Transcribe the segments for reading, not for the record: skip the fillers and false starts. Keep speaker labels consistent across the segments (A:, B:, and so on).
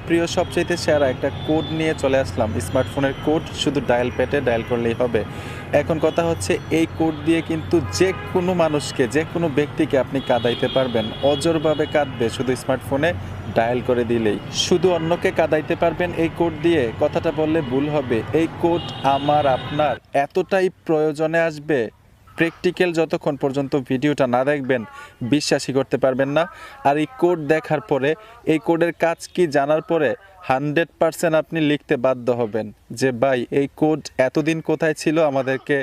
A: প্রিয় সবচাইতে সেরা একটা কোড নিয়ে চলে আসলাম। স্মার্টফোনের কোড শুধু ডায়াল প্যাডে ডায়াল করলেই হবে। এখন কথা হচ্ছে এই কোড দিয়ে কিন্তু যে কোনো মানুষকে, যে কোনো ব্যক্তিকে আপনি কাঁদাইতে পারবেন। অজরভাবে কাঁদবে শুধু স্মার্টফোনে ডায়াল করে দিলেই। শুধু অন্যকে কাঁদাইতে পারবেন এই কোড দিয়ে, কথাটা বললে ভুল হবে। এই কোড আমার আপনার এতটাই প্রয়োজনে আসবে, প্র্যাকটিক্যাল যতক্ষণ পর্যন্ত ভিডিওটা না দেখবেন বিশ্বাসই করতে পারবেন না। আর এই কোড দেখার পরে, এই কোডের কাজ কি জানার পরে 100% আপনি লিখতে বাধ্য হবেন যে ভাই এই কোড এতদিন কোথায় ছিল, আমাদেরকে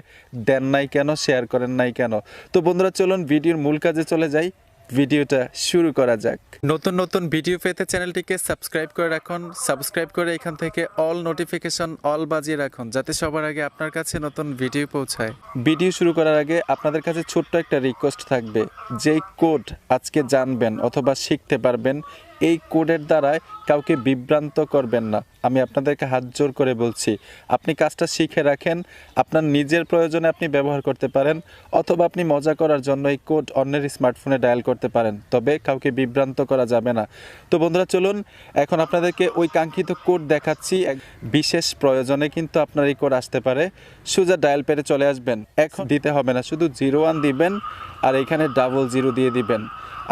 A: দেন নাই কেন, শেয়ার করেন নাই কেন। তো বন্ধুরা চলুন ভিডিওর মূল কাজে চলে যাই, ভিডিওটা শুরু করা যাক। নতুন নতুন ভিডিও পেতে চ্যানেলটিকে সাবস্ক্রাইব করে রাখুন। সাবস্ক্রাইব করে এখান থেকে অল নোটিফিকেশন অল বাজিয়ে রাখুন, যাতে সবার আগে আপনার কাছে নতুন ভিডিও পৌঁছায়। ভিডিও শুরু করার আগে আপনাদের কাছে ছোট্ট একটা রিকোয়েস্ট থাকবে, যেই কোড আজকে জানবেন অথবা শিখতে পারবেন, এই কোডের দ্বারায় কাউকে বিভ্রান্ত করবেন না। আমি আপনাদেরকে হাত জোর করে বলছি, আপনি কাজটা শিখে রাখেন, আপনার নিজের প্রয়োজনে আপনি ব্যবহার করতে পারেন, অথবা আপনি মজা করার জন্য এই কোড অন্যের স্মার্টফোনে ডায়াল করতে পারেন, তবে কাউকে বিভ্রান্ত করা যাবে না। তো বন্ধুরা চলুন এখন আপনাদেরকে ওই কাঙ্ক্ষিত কোড দেখাচ্ছি। বিশেষ প্রয়োজনে কিন্তু আপনার এই কোড আসতে পারে। সোজা ডায়াল প্যাডে চলে আসবেন, এখন দিতে হবে না, শুধু 01 দিবেন আর এখানে 00 দিয়ে দিবেন।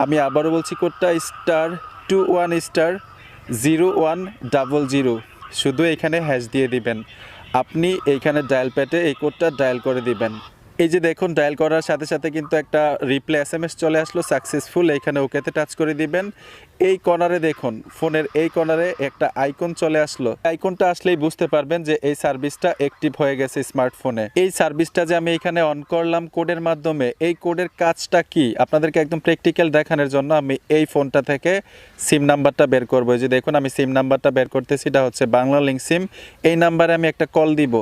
A: আমি আবারও বলছি, কোডটা *21*0100, শুধু এখানে হ্যাশ দিয়ে দিবেন। আপনি এইখানে ডায়াল প্যাডে এই কোডটা ডায়াল করে দিবেন। এই যে দেখুন, ডায়াল করার সাথে সাথে কিন্তু একটা রিপ্লে SMS চলে আসলো, সাকসেসফুল। এইখানে ওকেতে টাচ করে দিবেন। এই কর্নারে দেখুন, ফোনের এই কর্নারে একটা আইকন চলে আসলো। আইকনটা আসলেই বুঝতে পারবেন যে এই সার্ভিসটা অ্যাক্টিভ হয়ে গেছে স্মার্টফোনে। এই সার্ভিসটা যে আমি এখানে অন করলাম কোডের মাধ্যমে, এই কোডের কাজটা কি আপনাদেরকে একদম প্র্যাকটিক্যাল দেখানোর জন্য আমি এই ফোনটা থেকে সিম নাম্বারটা বের করবো। এই যে দেখুন, আমি সিম নাম্বারটা বের করতেছি, এটা হচ্ছে বাংলা লিঙ্ক সিম। এই নাম্বারে আমি একটা কল দিব।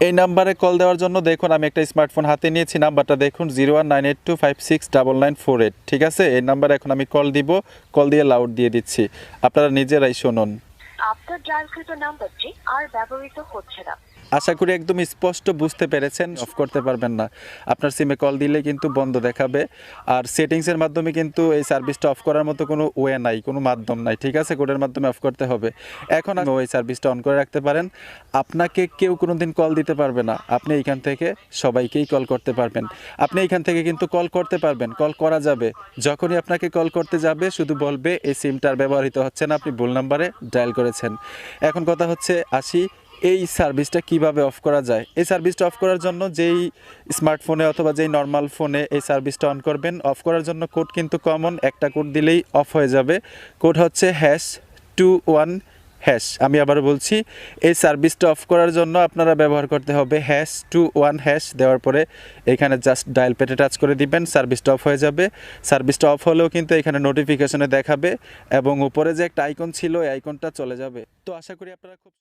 A: এই নাম্বারে কল দেওয়ার জন্য দেখুন আমি একটা স্মার্টফোন হাতে নিয়েছি, নাম্বারটা দেখুন 0198256948। ঠিক আছে, এই নাম্বারে এখন আমি কল দিব। কল দিয়ে লাউড দিয়ে দিচ্ছি, আপনারা নিজেরাই শুনুন।
B: আপনার ডায়ালকৃত নাম্বারটি আর ব্যবহৃত হচ্ছে না।
A: আশা করি একদম স্পষ্ট বুঝতে পেরেছেন। অফ করতে পারবেন না, আপনার সিমে কল দিলে কিন্তু বন্ধ দেখাবে। আর সেটিংসের মাধ্যমে কিন্তু এই সার্ভিসটা অফ করার মতো কোনো ওয়ে নাই, কোনো মাধ্যম নাই। ঠিক আছে, কোডের মাধ্যমে অফ করতে হবে। এখন ওই সার্ভিসটা অন করে রাখতে পারেন। আপনাকে কেউ কোনো দিন কল দিতে পারবে না, আপনি এইখান থেকে সবাইকেই কল করতে পারবেন। আপনি এইখান থেকে কিন্তু কল করতে পারবেন, কল করা যাবে। যখনই আপনাকে কল করতে যাবে শুধু বলবে এই সিমটার ব্যবহৃত হচ্ছে না, আপনি ভুল নাম্বারে ডায়াল করেছেন। এখন কথা হচ্ছে আসি, এই সার্ভিসটা কিভাবে অফ করা যায়। এই সার্ভিসটা অফ করার জন্য যেই স্মার্টফোনে অথবা যেই নর্মাল ফোনে এই সার্ভিসটা অন করবেন, অফ করার জন্য কোড কিন্তু কমন, একটা কোড দিলেই অফ হয়ে যাবে। কোড হচ্ছে #21#। আমি আবারও বলছি, এই সার্ভিসটা অফ করার জন্য আপনারা ব্যবহার করতে হবে #21# দেওয়ার পরে এখানে জাস্ট ডায়াল প্যাডে টাচ করে দিবেন, সার্ভিসটা অফ হয়ে যাবে। সার্ভিসটা অফ হলেও কিন্তু এখানে নোটিফিকেশনে দেখাবে এবং উপরে যে একটা আইকন ছিল এই আইকনটা চলে যাবে। তো আশা করি আপনারা খুব